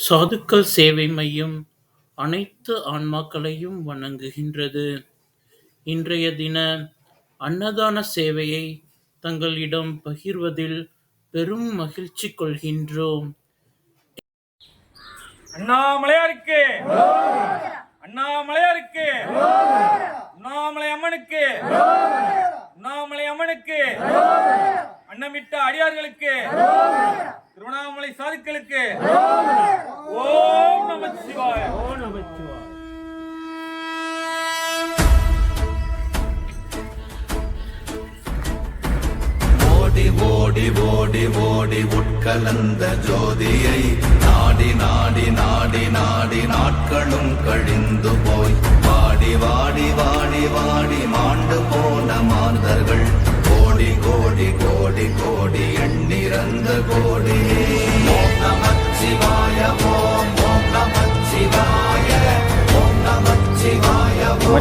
சாதுக்கள் சேவை மையம் அனைத்து ஆன்மாக்களையும் வணங்குகின்றது. இன்றைய தின அன்னதான சேவையை தங்களிடம் பகிர்வதில் பெரும் மகிழ்ச்சி கொள்கின்றோம். அண்ணாமலையாருக்கு, அண்ணாமலையாருக்கு, அண்ணாமலை அம்மனுக்கு, அண்ணாமலை அம்மனுக்கு, அன்னமிட்ட அடியார்களுக்கு, திருவண்ணாமலை சாதுக்களுக்கு ஓம் நமச்சிவாய. ஓம் நமச்சிவாய. ஓடி ஓடி ஓடி ஓடி உட்கலந்த ஜோதியை நாடி நாடி நாடி நாடி நாட்களும் கழிந்து போய் வாடி வாடி வாடி வாடி மாண்டு போன மாந்தர்கள் கோடி கோடி கோடி கோடி எண்ணிறந்த கோடி. ஓம் நமச்சிவாய ஓம் ஓம் நமச்சிவாய ஓம் நமச்சிவாய ஓம்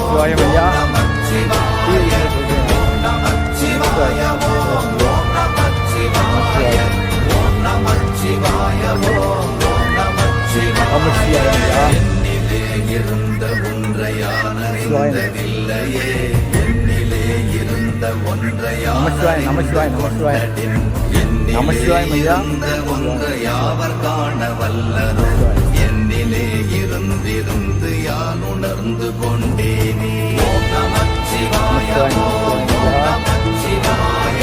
நமச்சிவாய ஓம் நமச்சிவாய ஓம் என்னிலே இருந்த ஒன்றையானறிந்ததில்லையே, என்னிலே இருந்த ஒன்றையாவர் காண வல்லதோ, என்னிலே இருந்திருந்து யான் உணர்ந்து கொண்டேனே. ஓம் நமச்சிவாய ஓம் நமச்சிவாய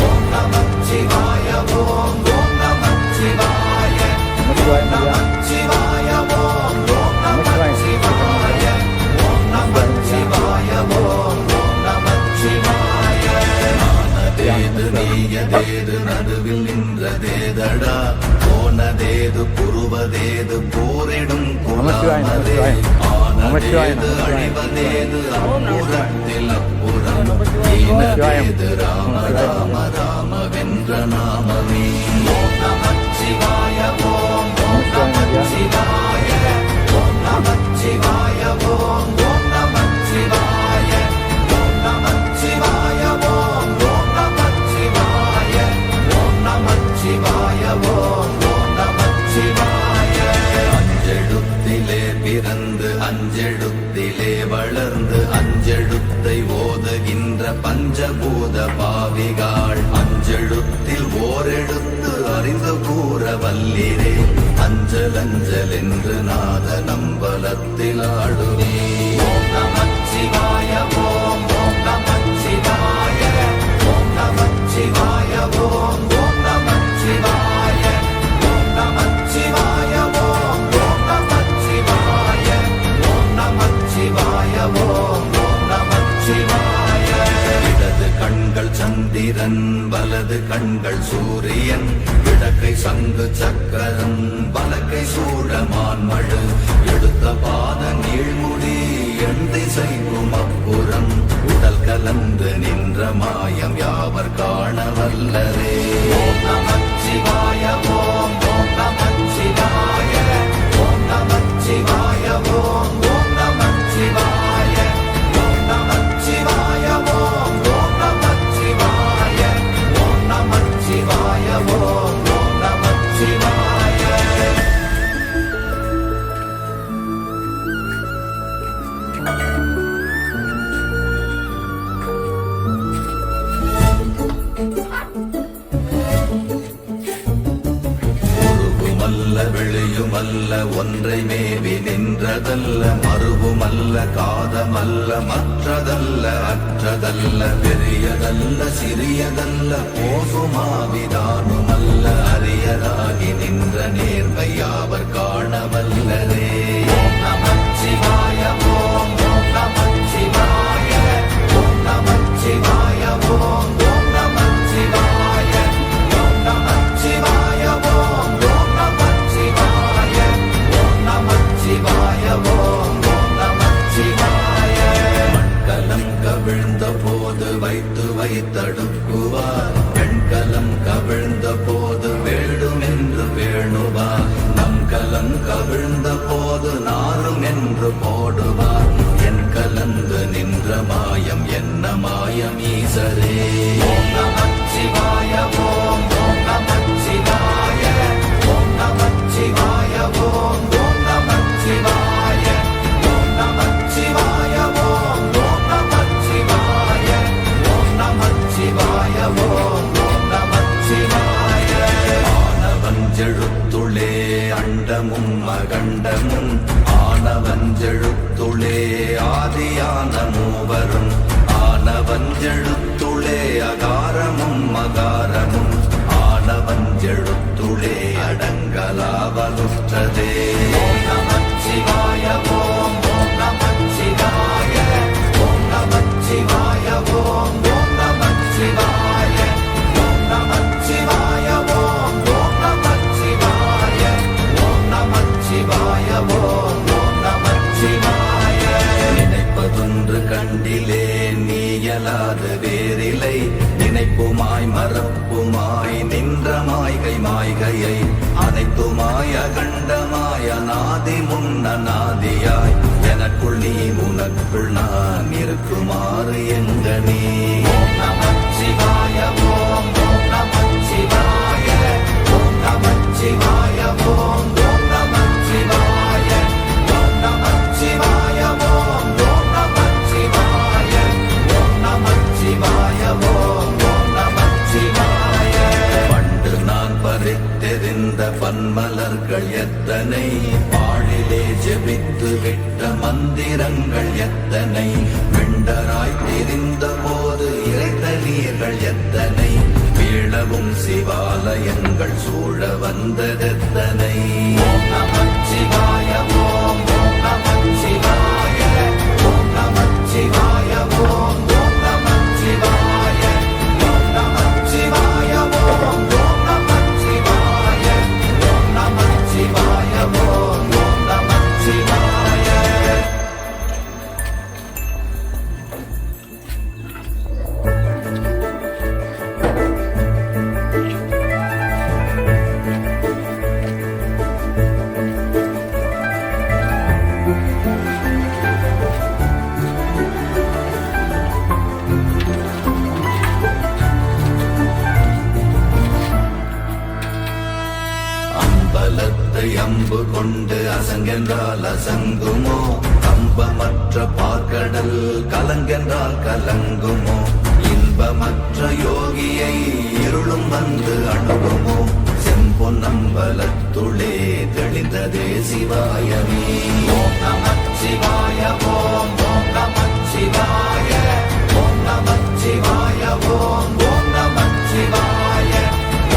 ஓம் நமச்சிவாய ஓம் நமச்சிவாய நமச்சிவாய ஓம் நமச்சிவாய ஓம் நமச்சிவாய ஓம் நமச்சிவாய. ஆனதேது நீயதேது நடுவில் நின்றதேதடா, போனதேது புருவதேது போரிடும் குலமதே, ஆனதேது அழிவதேது அப்புறத்தில் அப்புறம், ஈனதேது ராம ராம ராம வென்ற நாமமே. ஓம் நமச்சிவாய ஓம் நமச்சிவாய ஓம் நமச்சிவாய ஓம் நமச்சிவாய ஓம் நமச்சிவாய ஓம் நமச்சிவாய ஓம் நமச்சிவாய ஓம் நமச்சிவாய. அஞ்செழுத்திலே பிறந்து அஞ்செழுத்திலே வளர்ந்து அஞ்செழுத்தை ஓதுகின்ற பஞ்சபூத பாவிகாள், அஞ்செழுத்தில் ஓரெழுத்து அறிந்து கூற வல்லிரே, அஞ்சல் அஞ்சல் என்று நாத நம்பலத்தில் ஆடுவே. ஓம் நமச்சிவாய ஓம் நமச்சிவாய ஓம் நமச்சிவாய ஓம் நமச்சிவாய ஓம் நமச்சிவாய ஓம் நமச்சிவாய ஓம் நமச்சிவாய ஓம் நமச்சிவாய. இடது கண்கள் சந்திரன் வலது கண்கள் சூரியன், இடக்கை சங்கு சக்கரம் வலக்கை சூழமான்மழு, எடுத்த பாத நீழ்முடி எண் திசைக்கும் அப்புறம், உடல் கலந்து நின்ற மாயம் யாவர் காண வல்லரே. ஓம் நமச்சிவாய ஓம் நமச்சிவாய ஓம் நமச்சிவாய ஓம் நமச்சிவாய ஓம் நமச்சிவாய ஓம் நமச்சிவாய ஓம் நமச்சிவாய ஓம் நமச்சிவாய. உருவுமல்ல வெளியுமல்ல ஒன்றை மேவி நின்றதல்ல, மறுவுமல்ல காதமல்ல மற்றதல்ல அற்றதல்ல, பெரியதல்ல சிறியதல்ல போகுமாவிதானுமல்ல, அரியதாகி நின்ற நேர்மை யாவர் காண வல்லரே. ஓம் நமச்சிவாய ஓம் நமச்சிவாய ஓம் நமச்சிவாய ஓம் நமச்சிவாய ஓம் நமச்சிவாய ஓம் நமச்சிவாய ஓம் நமச்சிவாய ஓம் நமச்சிவாய. மண்கலம் கவிழ்ந்த போது வைத்து வைத்தடுக்குவார், பெண்கலம் கவிழ்ந்த போது வேண்டுமென்று வேணுவார், நம் கலம் கவிழ்ந்த போது நாரும் என்று போடுவார், என் கலந்து நின்ற மாயம் என்ன மாயம் ஈசரே. ஓம் நமச்சிவாய ஓம் நமச்சிவாய ஓம் நமச்சிவாய ஓம் அகிலமும் அகண்டமும் ஆனவஞ்செழுத்துளே ஆதியான மூவரும் ஆனவஞ்செழுத்துளே அகாரமும் மகாரமும் ஆனவஞ்செழுத்துளே அடங்கலாவலுற்றதே. ஓம் நமச்சிவாய ஓம் ஓம் நமச்சிவாய ஓம் நமச்சிவாய ஓம் ஓம் நமச்சிவாய ஓம் நமச்சிவாய ஓம் ஓம் நமச்சிவாய ஓம் நமச்சிவாய ஓம் ஓம் நமச்சிவாய. நினைப்பதொன்று கண்டிலே நீயலாது வேறில்லை நினைப்புமாய் மறப்புமாய் நின்ற மாய்கை மாய்கையை அனைத்துமாய் அகண்டமாய் அநாதி முன்னநாதியாய் எனக்குள் நீ உனக்குள் நான் இருக்குமாறு எங்கனே. ஓம் நமச்சிவாய ஓம் ஓம் நமச்சிவாய ஓம் நமச்சிவாய ஓம் ஓம் நமச்சிவாய ஓம் நமச்சிவாய ஓம் ஓம் நமச்சிவாய ஓம் நமச்சிவாய ஓம் ஓம் நமச்சிவாய. பண்டு நான் பறித்தெறிந்த பன்மலர்கள் எத்தனை பாழிலே ஜெபித்து விட்ட மந்திரங்கள் எத்தனை வெண்டராய் தெரிந்த போது இறைத்த நீர்கள் எத்தனை வீழவும் சிவாலயங்கள் சூழ வந்ததெத்தனை. ஓம் நமச்சிவாய ஓம் ஓம் நமச்சிவாய ஓம் நமச்சிவாய ஓம் ஓம் நமச்சிவாய ஓம் நமச்சிவாய ஓம் ஓம் நமச்சிவாய ஓம் நமச்சிவாய ஓம் ஓம் நமச்சிவாய. அம்பலத்தை அம்பு கொண்டு அசங்கென்றால் அசங்குமோ கம்பமற்ற பார்க்கடல் கலங்கென்றால் கலங்குமோ இன்பமற்ற யோகியை இருளும் வந்து அணுகுமோ செம்பொன்னம்பலத்துளே தெளிந்ததே சிவாயமே. ஓம் நமச்சிவாய ஓம் ஓம் நமச்சிவாய ஓம் நமச்சிவாய ஓம் ஓம் நமச்சிவாய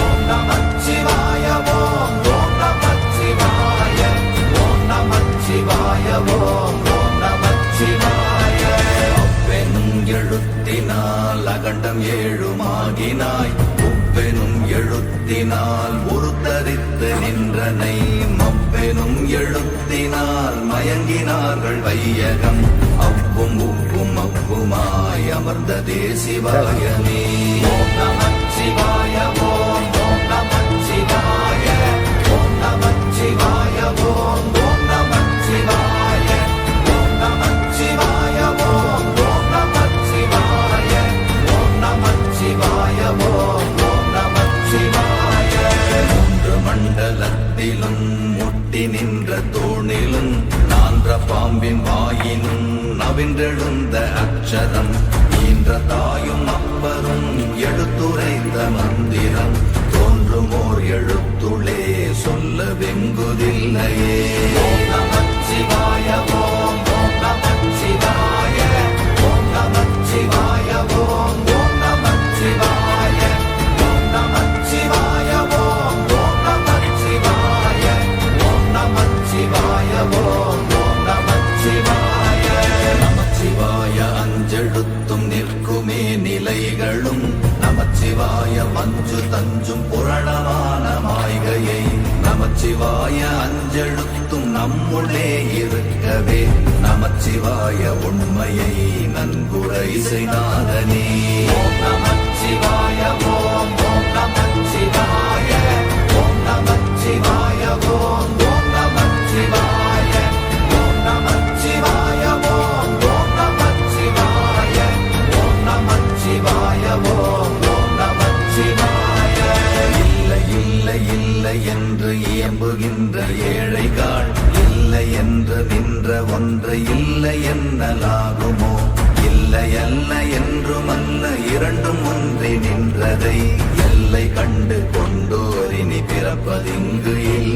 ஓம் நமச்சிவாய ஓம் ஓம் நமச்சிவாய ஓம் நமச்சிவாய ஓம் ஓம் நமச்சிவாய. அவ்வெனும் எழுத்தினால் அகண்டம் ஏழுமாகினாய் உவ்வெனும் எழுத்தினால் உருத்தரித்து நின்றனை மவ்வெனும் எழுத்தினால் மயங்கினார்கள் வையகம் அவ்வும் உவ்வும் அவ்வுமாய் அமர்ந்ததே சிவாயமே. ஓம் நமச்சிவாய ஓம் ஓம் நமச்சிவாய ஓம் நமச்சிவாய ஓம் ஓம் நமச்சிவாய ஓம் நமச்சிவாய ஓம் ஓம் நமச்சிவாய ஓம் நமச்சிவாய ஓம் ஓம் நமச்சிவாய. மூன்று மண்டலத்திலும் முட்டி நின்ற தூணிலும் நான்ற பாம்பின் வாயினும் நவின்றெழுந்த அக்ஷரம் ஈன்ற தாயும் அப்பரும் எடுத்துரைத்த மந்திரம் தோன்றுமோர் எழுத்துளே சொல்ல வெங்குதில்லையே. ஓம் நமச்சிவாய ஓம் ஓம் நமச்சிவாய ஓம் நமச்சிவாய ஓம் ஓம் நமச்சிவாய ஓம் நமச்சிவாய ஓம் ஓம் நமச்சிவாய ஓம் நமச்சிவாய ஓம் ஓம் நமச்சிவாய. நமச்சிவாய அஞ்செழுத்தும் நிற்குமே நிலைகளும் நமச்சிவாய மஞ்சு தஞ்சும் புரணமான மாய்கையை நமச்சிவாய அஞ்செழுத்தும் நம்முள்ளே இருக்கவே நமச்சிவாய உண்மையை நன்குரை செய்தாதனே. ஓம் நமச்சிவாய ஓம் ஓம் நமச்சிவாய ஓம் நமச்சிவாய ஓம் ஓம் நமச்சிவாய ஓம் நமச்சிவாய ஓம் ஓம் நமச்சிவாய ஓம் நமச்சிவாய ஓம் ஓம் நமச்சிவாய. இல்லை இல்லை இல்லை என்று இயம்புகின்ற ஏழைகாள் இல்லை என்று நின்ற ஒன்று இல்லை என்னலாகுமோ இல்லை அல்ல என்றுமல்ல இரண்டும் ஒன்றி நின்றதை எல்லை கண்டு கொண்டோரினி பிறப்பதிங்கு இல்லை.